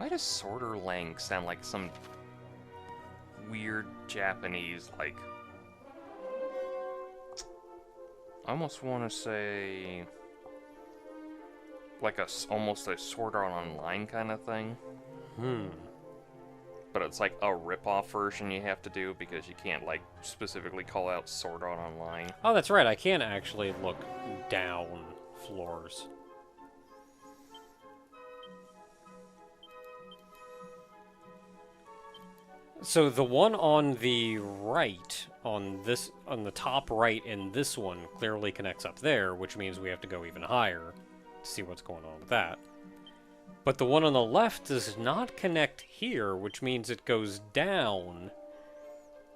Why does Sorter Lang sound like some weird Japanese, like... I almost want to say... like almost a Sword Art Online kind of thing. But it's like a rip-off version you have to do because you can't, like, specifically call out Sword Art Online. Oh, that's right. I can't actually look down floors. So the one on the right, on the top right in this one, clearly connects up there, which means we have to go even higher to see what's going on with that. But the one on the left does not connect here, which means it goes down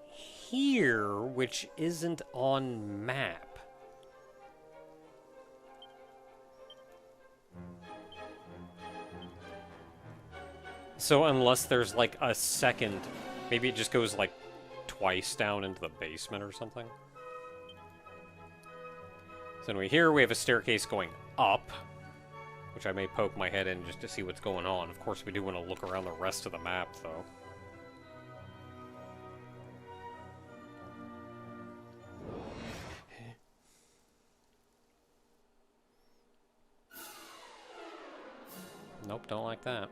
here, which isn't on map. So unless there's like a second, maybe it just goes like twice down into the basement or something. So anyway, here we have a staircase going up, which I may poke my head in just to see what's going on. Of course, we do want to look around the rest of the map, though. Nope, don't like that.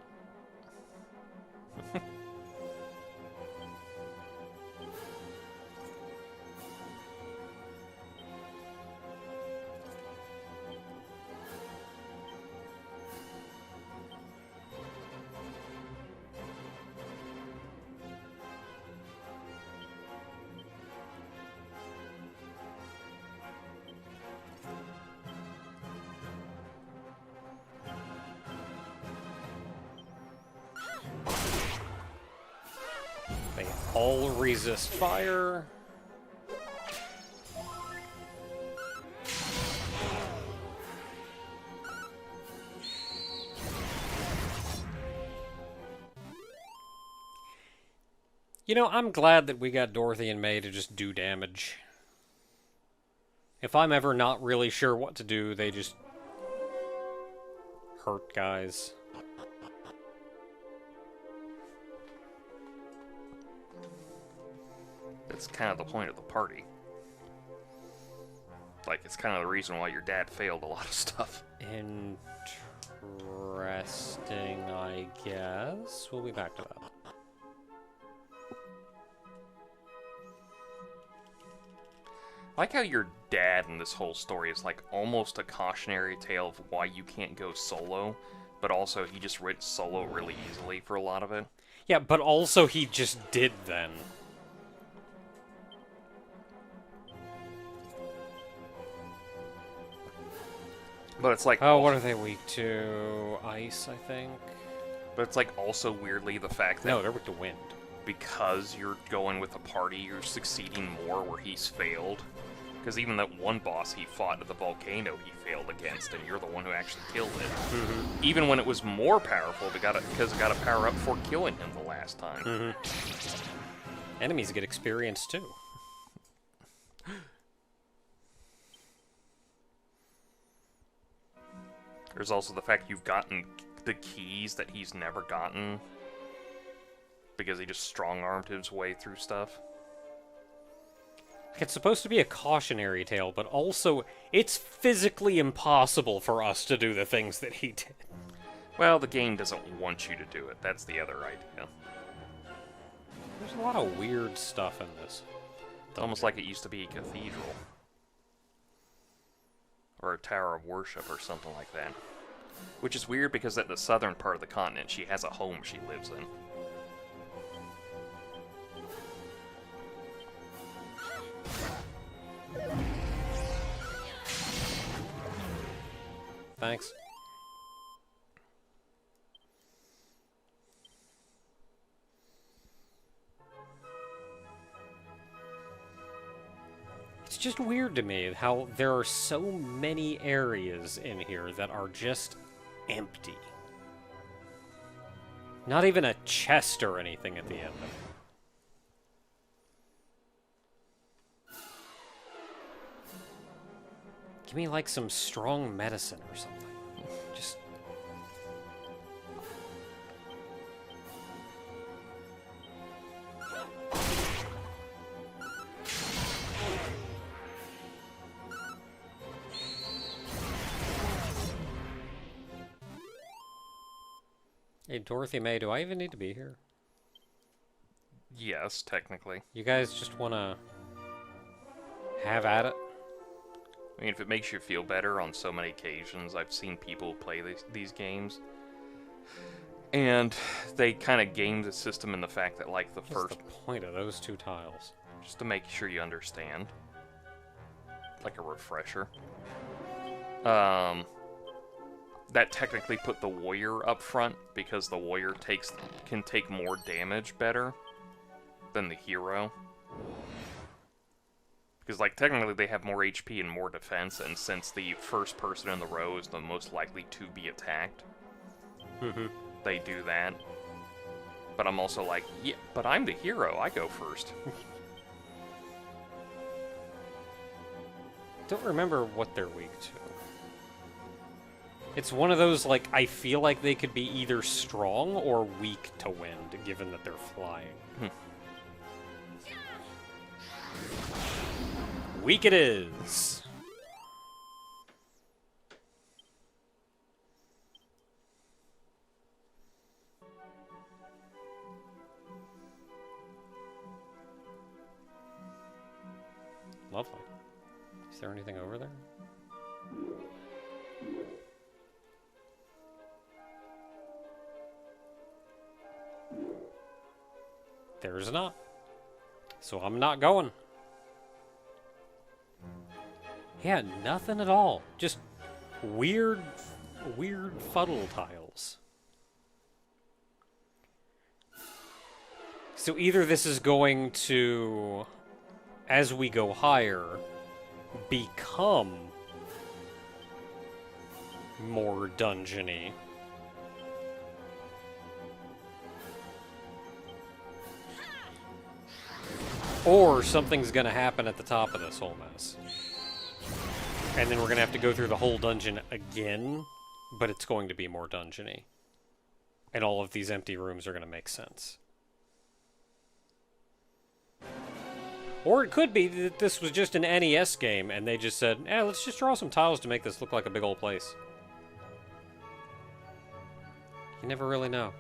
They all resist fire. You know, I'm glad that we got Dorothy and May to just do damage. If I'm ever not really sure what to do, they just hurt guys. That's kind of the point of the party. Like, it's kind of the reason why your dad failed a lot of stuff. Interesting, I guess. We'll be back to that. I like how your dad in this whole story is like almost a cautionary tale of why you can't go solo, but also he just went solo really easily for a lot of it. Yeah, but also he just did then. But it's like... Oh, what are they weak to? Ice, I think? But it's like also weirdly the fact that... No, they're weak to wind. Because you're going with a party, you're succeeding more where he's failed. Because even that one boss he fought at the volcano, he failed against, and you're the one who actually killed it. Mm-hmm. Even when it was more powerful, because it got a power up for killing him the last time. Mm-hmm. Enemies get experience too. There's also the fact you've gotten the keys that he's never gotten. Because he just strong-armed his way through stuff. It's supposed to be a cautionary tale, but also, it's physically impossible for us to do the things that he did. Well, the game doesn't want you to do it. That's the other idea. There's a lot of weird stuff in this. It's almost like it used to be a cathedral. Or a tower of worship or something like that. Which is weird because at the southern part of the continent, she has a home she lives in. Thanks. It's just weird to me how there are so many areas in here that are just empty. Not even a chest or anything at the end of it. Give me, like, some strong medicine or something. Just... Hey, Dorothy May, do I even need to be here? Yes, technically. You guys just want to have at it? I mean, if it makes you feel better, on so many occasions I've seen people play these games, and they kind of game the system in the fact that, like, What's first... the point of those two tiles? Just to make sure you understand. Like a refresher. That technically put the warrior up front, because the warrior can take more damage better than the hero. Because, like, technically they have more HP and more defense, and since the first person in the row is the most likely to be attacked, they do that. But I'm also like, yeah, but I'm the hero, I go first. Don't remember what they're weak to. It's one of those, like, I feel like they could be either strong or weak to wind, given that they're flying. Weak it is! Lovely. Is there anything over there? There's not. So I'm not going. Yeah, nothing at all. Just weird fuddle tiles. So either this is going to, as we go higher, become more dungeony. Or something's gonna happen at the top of this whole mess. And then we're gonna have to go through the whole dungeon again, but it's going to be more dungeony. And all of these empty rooms are gonna make sense. Or it could be that this was just an NES game and they just said, let's just draw some tiles to make this look like a big old place. You never really know.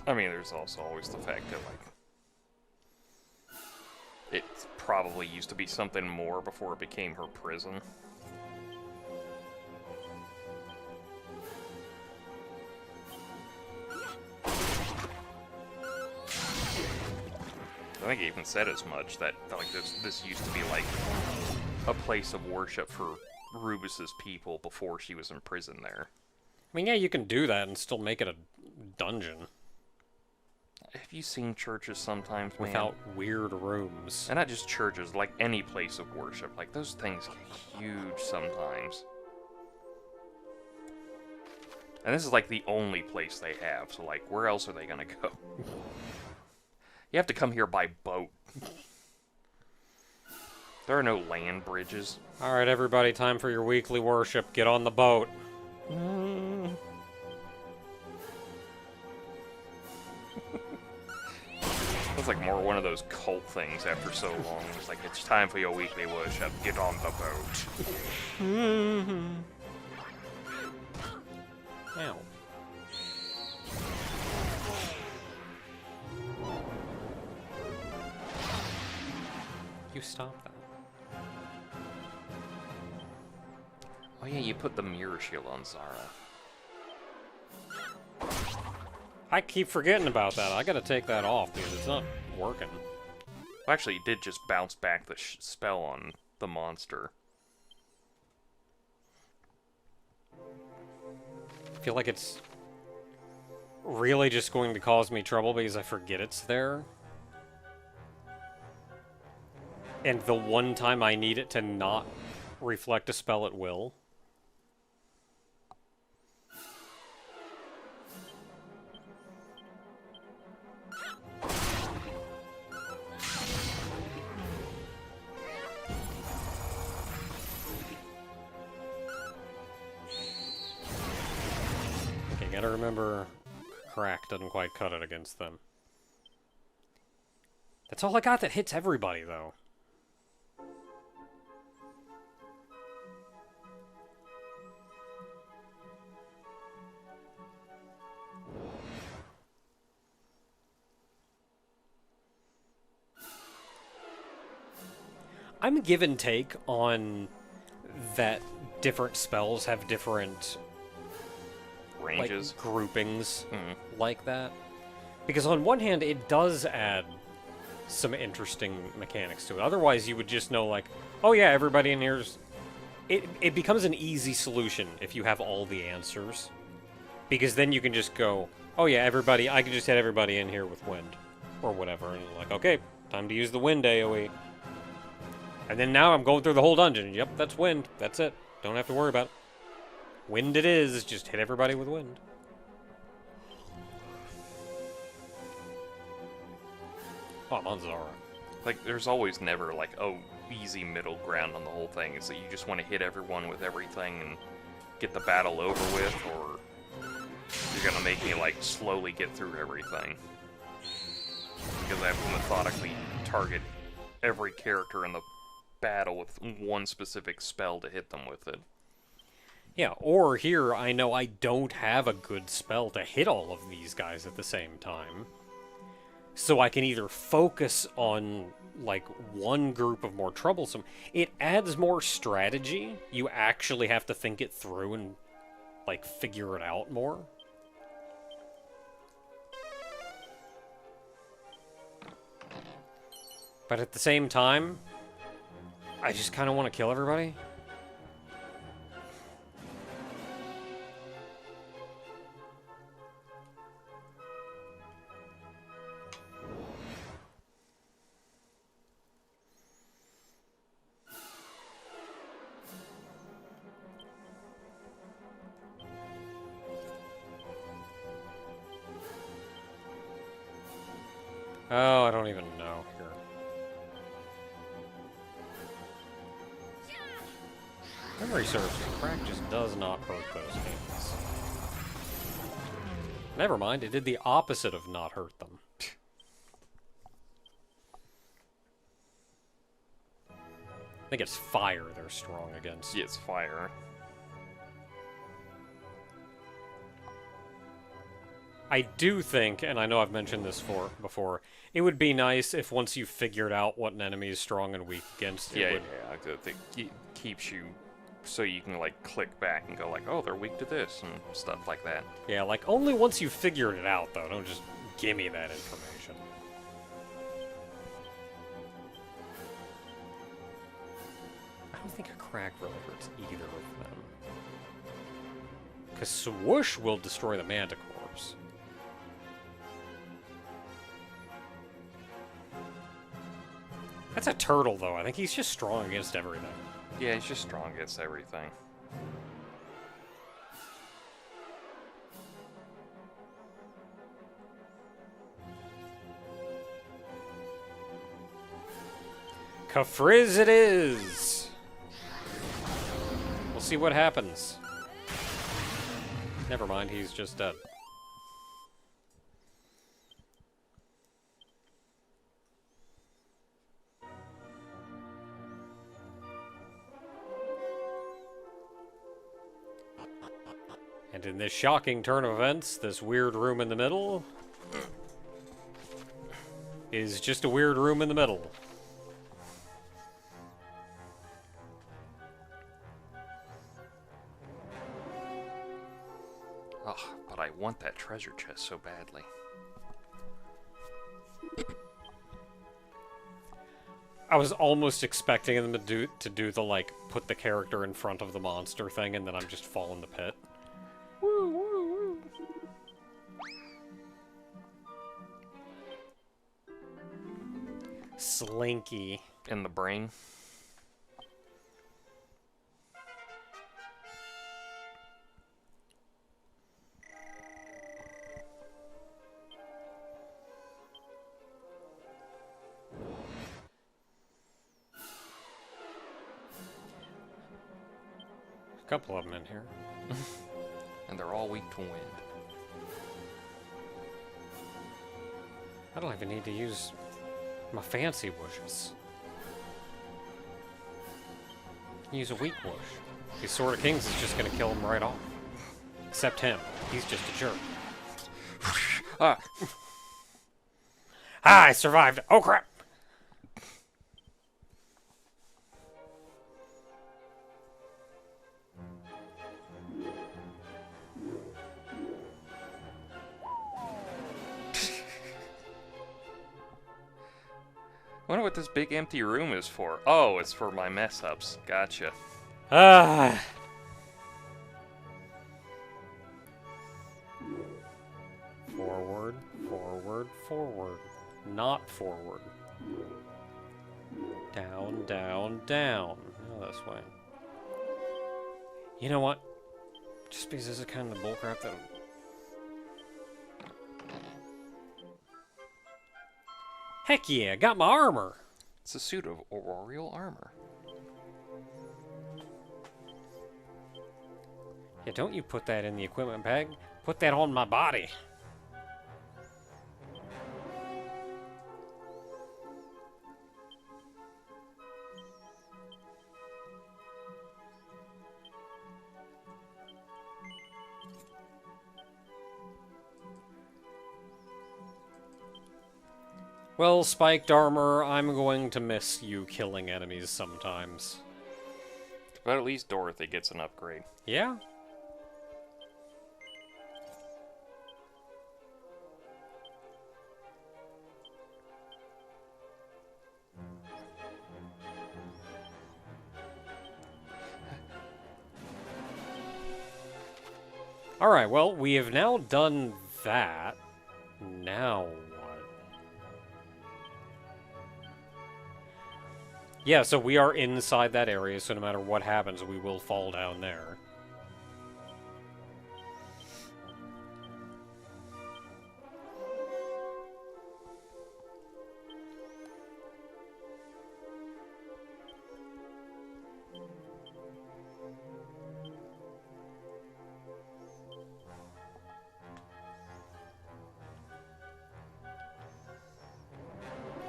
I mean, there's also always the fact that, like, it probably used to be something more before it became her prison. I think it even said as much, that like this used to be like a place of worship for Rubiss' people before she was in prison there. I mean, yeah, you can do that and still make it a dungeon. Have you seen churches sometimes, man? Without weird rooms. And not just churches, like any place of worship. Like, those things get huge sometimes. And this is like the only place they have, so like, where else are they gonna go? You have to come here by boat. There are no land bridges. Alright, everybody, time for your weekly worship. Get on the boat. It's like more one of those cult things after so long. It's like, it's time for your weekly worship. Get on the boat. Ow. You stop that. Oh yeah, you put the mirror shield on Zara. I keep forgetting about that. I gotta take that off because it's not working. Well, actually, it did just bounce back the spell on the monster. I feel like it's really just going to cause me trouble because I forget it's there. And the one time I need it to not reflect a spell, it will. Okay, gotta remember, crack doesn't quite cut it against them. That's all I got that hits everybody, though. I'm a give and take on that different spells have different Ranges. like groupings Mhm. like that. Because on one hand, it does add some interesting mechanics to it. Otherwise, you would just know, like, oh yeah, everybody in here's... It becomes an easy solution if you have all the answers. Because then you can just go, oh yeah, everybody, I can just hit everybody in here with wind. Or whatever. And like, okay, time to use the wind AoE. And then now I'm going through the whole dungeon. Yep, that's wind. That's it. Don't have to worry about it. Wind it is. Just hit everybody with wind. Oh, Manzara. Like, there's always never, like, oh, easy middle ground on the whole thing. Is that you just want to hit everyone with everything and get the battle over with, or you're gonna make me, like, slowly get through everything. Because I have to methodically target every character in the battle with one specific spell to hit them with it. Yeah, or here, I know I don't have a good spell to hit all of these guys at the same time. So I can either focus on, like, one group of more troublesome. It adds more strategy. You actually have to think it through and, like, figure it out more. But at the same time, I just kind of want to kill everybody. Oh, I don't even know here. Memory serves, crack just does not hurt those things. Never mind, it did the opposite of not hurt them. I think it's fire they're strong against. Yeah, it's fire. I do think, and I know I've mentioned this before, it would be nice if once you figured out what an enemy is strong and weak against, Yeah, it would... yeah, it keeps you so you can, like, click back and go like, oh, they're weak to this, and stuff like that. Yeah, like, only once you figured it out, though. Don't just give me that information. I don't think a crack really hurts either of them. Because swoosh will destroy the manticores. That's a turtle, though. I think he's just strong against everything. Yeah, he's just strong against everything. Kafriz it is! We'll see what happens. Never mind, he's just dead. And in this shocking turn of events, this weird room in the middle is just a weird room in the middle. Ugh, but I want that treasure chest so badly. I was almost expecting them to do the, like, put the character in front of the monster thing, and then I'm just fall in the pit. Woo, woo, woo. Slinky. In the brain. A couple of them in here. And they're all weak to wind. I don't even need to use my fancy whooshes. Use a weak whoosh. These Sword of Kings is just gonna kill him right off. Except him. He's just a jerk. Ah! Ah, I survived! Oh crap! Wonder what this big empty room is for. Oh, it's for my mess-ups. Gotcha. Ah. Forward, forward, forward. Not forward. Down, down, down. No, this way. You know what? Just because this is kind of the bullcrap that... Heck yeah, got my armor! It's a suit of auroral armor. Yeah, don't you put that in the equipment bag. Put that on my body. Well, spiked armor, I'm going to miss you killing enemies sometimes. But at least Dorothy gets an upgrade. Yeah? Alright, well, we have now done that. Now what? Yeah, so we are inside that area, so no matter what happens, we will fall down there.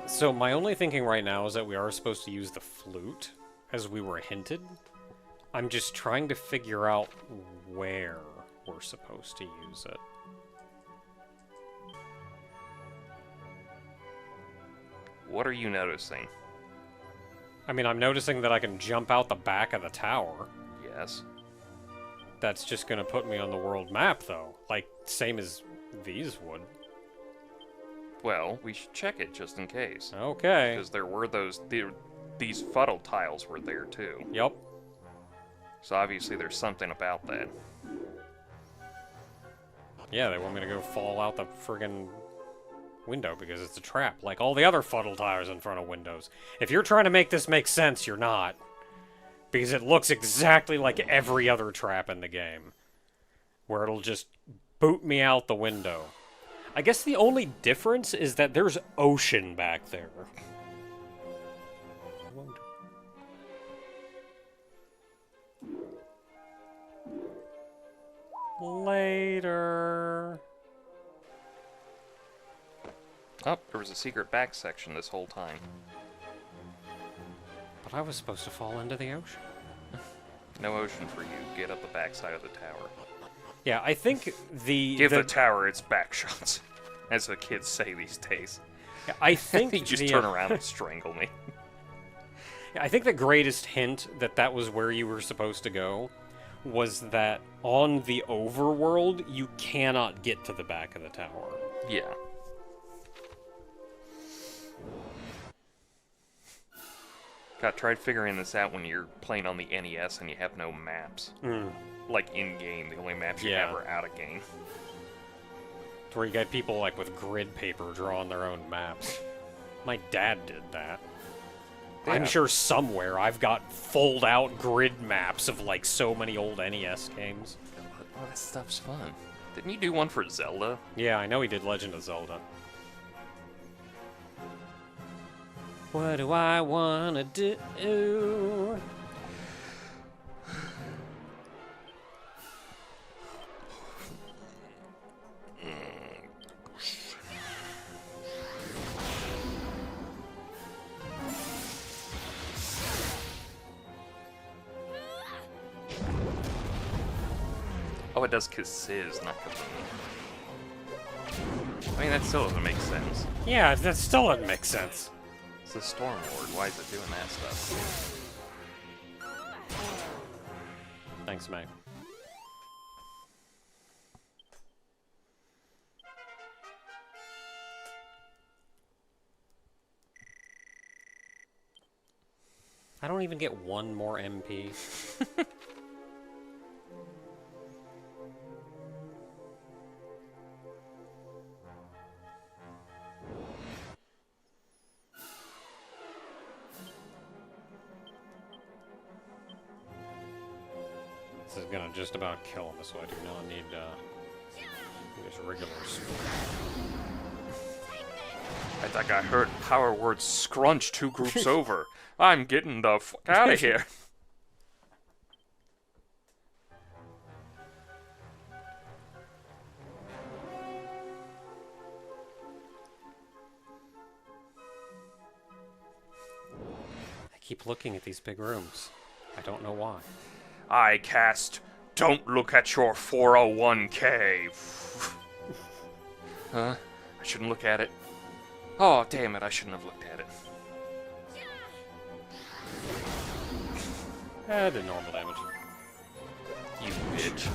So my only thinking right now is that we are supposed to use the flute, as we were hinted. I'm just trying to figure out where we're supposed to use it. What are you noticing? I mean, I'm noticing that I can jump out the back of the tower. Yes. That's just gonna put me on the world map, though. Like, same as these would. Well, we should check it just in case. Okay. Because there were these fuddle tiles were there too. Yep. So obviously there's something about that. Yeah, they want me to go fall out the friggin' window because it's a trap, like all the other fuddle tires in front of windows. If you're trying to make this make sense, you're not. Because it looks exactly like every other trap in the game. Where it'll just boot me out the window. I guess the only difference is that there's ocean back there. Later. Oh, there was a secret back section this whole time. But I was supposed to fall into the ocean. No ocean for you. Get up the backside of the tower. Yeah, I think Give the tower its back shots, as the kids say these days. Yeah, I think you just turn around and strangle me. I think the greatest hint that was where you were supposed to go was that on the overworld, you cannot get to the back of the tower. Yeah. God, tried figuring this out when you're playing on the NES and you have no maps. Like in-game, the only maps you have are out-of-game. It's where you got people like with grid paper drawing their own maps. My dad did that. Yeah. I'm sure somewhere I've got fold-out grid maps of like so many old NES games. Oh, that stuff's fun. Didn't you do one for Zelda? Yeah, I know he did Legend of Zelda. What do I wanna do? Oh, it does Kazizz, not Kaboom. I mean, that still doesn't make sense. Yeah, that still doesn't make sense. It's the Storm Lord. Why is it doing that stuff? Thanks, Meg. I don't even get one more MP. This is gonna just about kill me, so I do not need just regular I think I heard power word scrunch 2 groups over. I'm getting the fuck out of here. I keep looking at these big rooms. I don't know why. I cast Don't Look at Your 401k. Huh? I shouldn't look at it. Oh, damn it, I shouldn't have looked at it. Did normal damage. You bitch.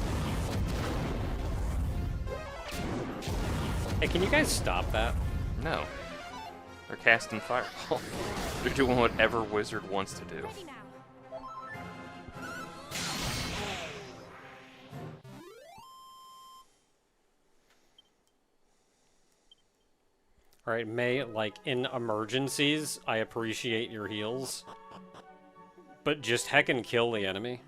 Hey, can you guys stop that? No. They're casting Fireball. They're doing whatever wizard wants to do. Alright, May, like, in emergencies, I appreciate your heals. But just heckin' kill the enemy.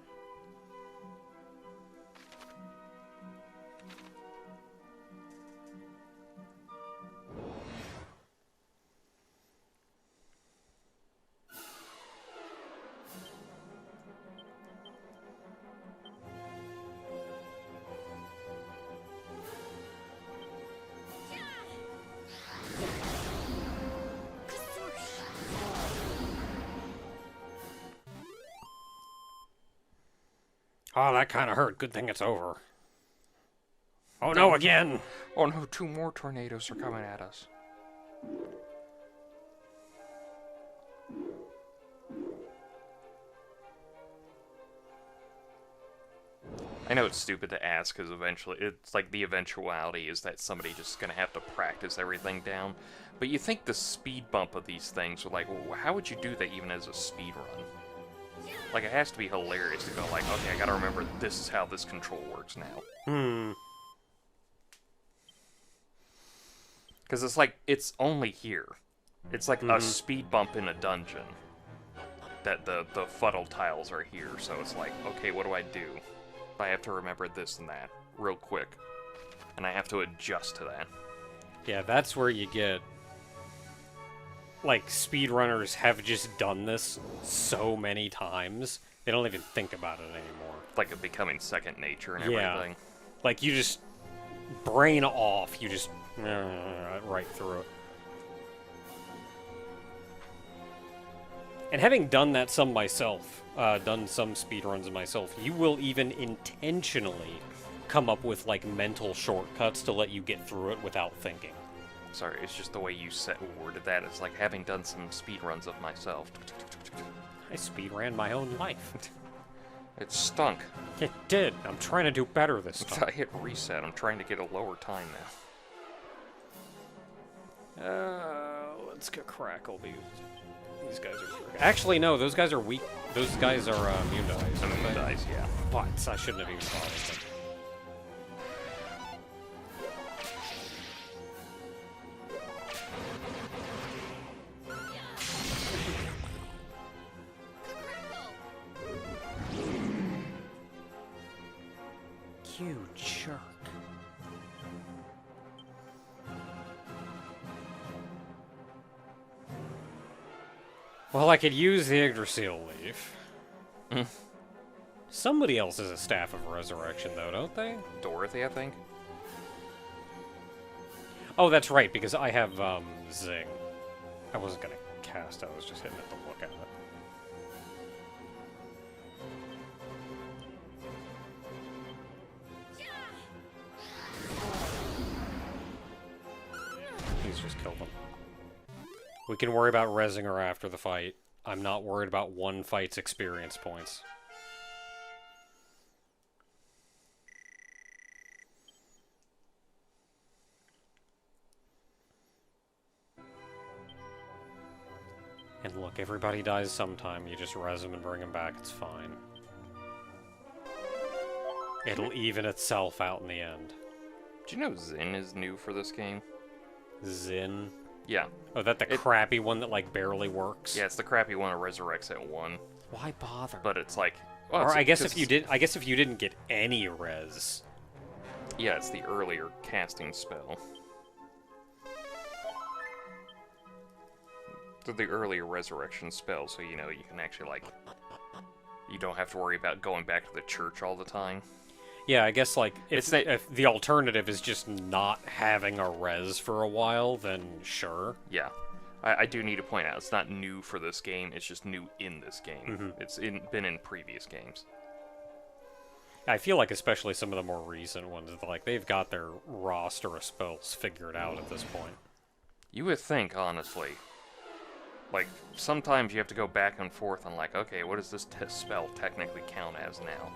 Oh, that kind of hurt. Good thing it's over. Oh no, again! Oh no, 2 more tornadoes are coming at us. I know it's stupid to ask, because eventually, it's like the eventuality is that somebody just gonna have to practice everything down. But you think the speed bump of these things are like, well, how would you do that even as a speed run? Like, it has to be hilarious to go like, okay, I gotta remember this is how this control works now. Because it's like, it's only here. It's like a speed bump in a dungeon. That the fuddle tiles are here, so it's like, okay, what do I do? I have to remember this and that real quick. And I have to adjust to that. Yeah, that's where you get... Like, speedrunners have just done this so many times, they don't even think about it anymore. Like it becoming second nature and everything. Like, you just... brain off, you just... right through it. And having done that some myself, done some speedruns myself, you will even intentionally come up with, like, mental shortcuts to let you get through it without thinking. Sorry, it's just the way you worded that. It's like having done some speedruns of myself. I speedran my own life. It stunk. It did. I'm trying to do better this time. I hit reset. I'm trying to get a lower time now. Let's get Crackle. These guys are... Actually, no. Those guys are weak. Those guys are immune to ice. Immune to ice, yeah. But I shouldn't have even thought of them. You jerk. Well, I could use the Yggdrasil leaf. Somebody else has a Staff of Resurrection, though, don't they? Dorothy, I think. Oh, that's right, because I have, Zing. I wasn't gonna cast, I was just hitting it to look at it. Please just kill them. We can worry about rezzing her after the fight. I'm not worried about one fight's experience points. And look, everybody dies sometime. You just res them and bring them back. It's fine. It'll even itself out in the end. Do you know Zin is new for this game? Zin? Yeah. Oh, that the crappy one that, like, barely works? Yeah, it's the crappy one that resurrects at 1. Why bother? But it's like... Well, or I guess if you didn't get any res. Yeah, it's the earlier casting spell. The earlier resurrection spell, so you know you can actually, like... You don't have to worry about going back to the church all the time. Yeah, I guess, like, if the alternative is just not having a res for a while, then sure. Yeah. I do need to point out, it's not new for this game, it's just new in this game. It's been in previous games. I feel like especially some of the more recent ones, like, they've got their roster of spells figured out at this point. You would think, honestly, like, sometimes you have to go back and forth on, like, okay, what does this spell technically count as now?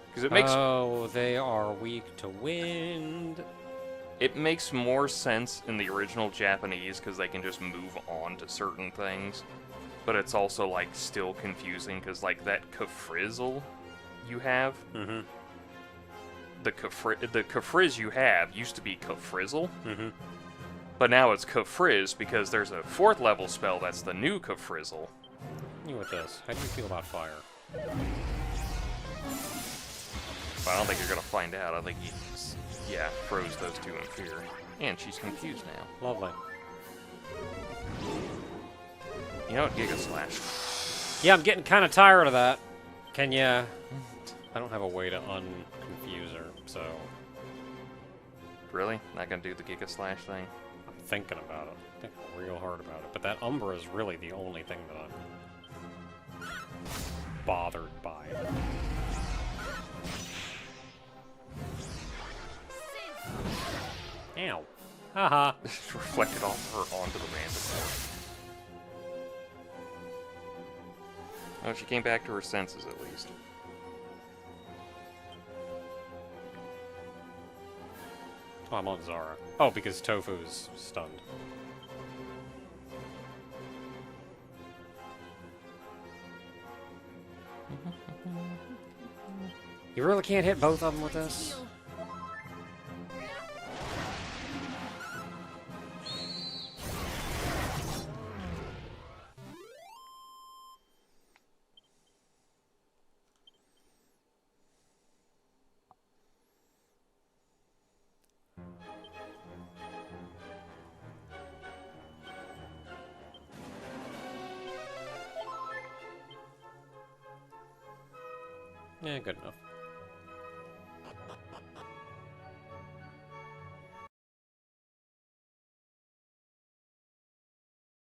Because it makes... Oh, they are weak to wind. It makes more sense in the original Japanese, because they can just move on to certain things. But it's also, like, still confusing, because, like, that Kafrizzle you have... The Kafrizz you have used to be Kafrizzle. But now it's Kafrizz, because there's a 4th level spell that's the new Kafrizzle. You with this. How do you feel about fire? But I don't think you're going to find out. I think he, yeah, froze those two in fear. And she's confused now. Lovely. You know what? Giga Slash. Yeah, I'm getting kind of tired of that. Can ya... I don't have a way to unconfuse her, so... Really? Not going to do the Giga Slash thing? I'm thinking about it. I'm thinking real hard about it. But that Umbra is really the only thing that I'm bothered by. Ow. Haha. Reflected off her onto the Mandapore. Oh, she came back to her senses at least. Oh, I'm on Zara. Oh, because Tofu's stunned. You really can't hit both of them with this? Yeah, good enough.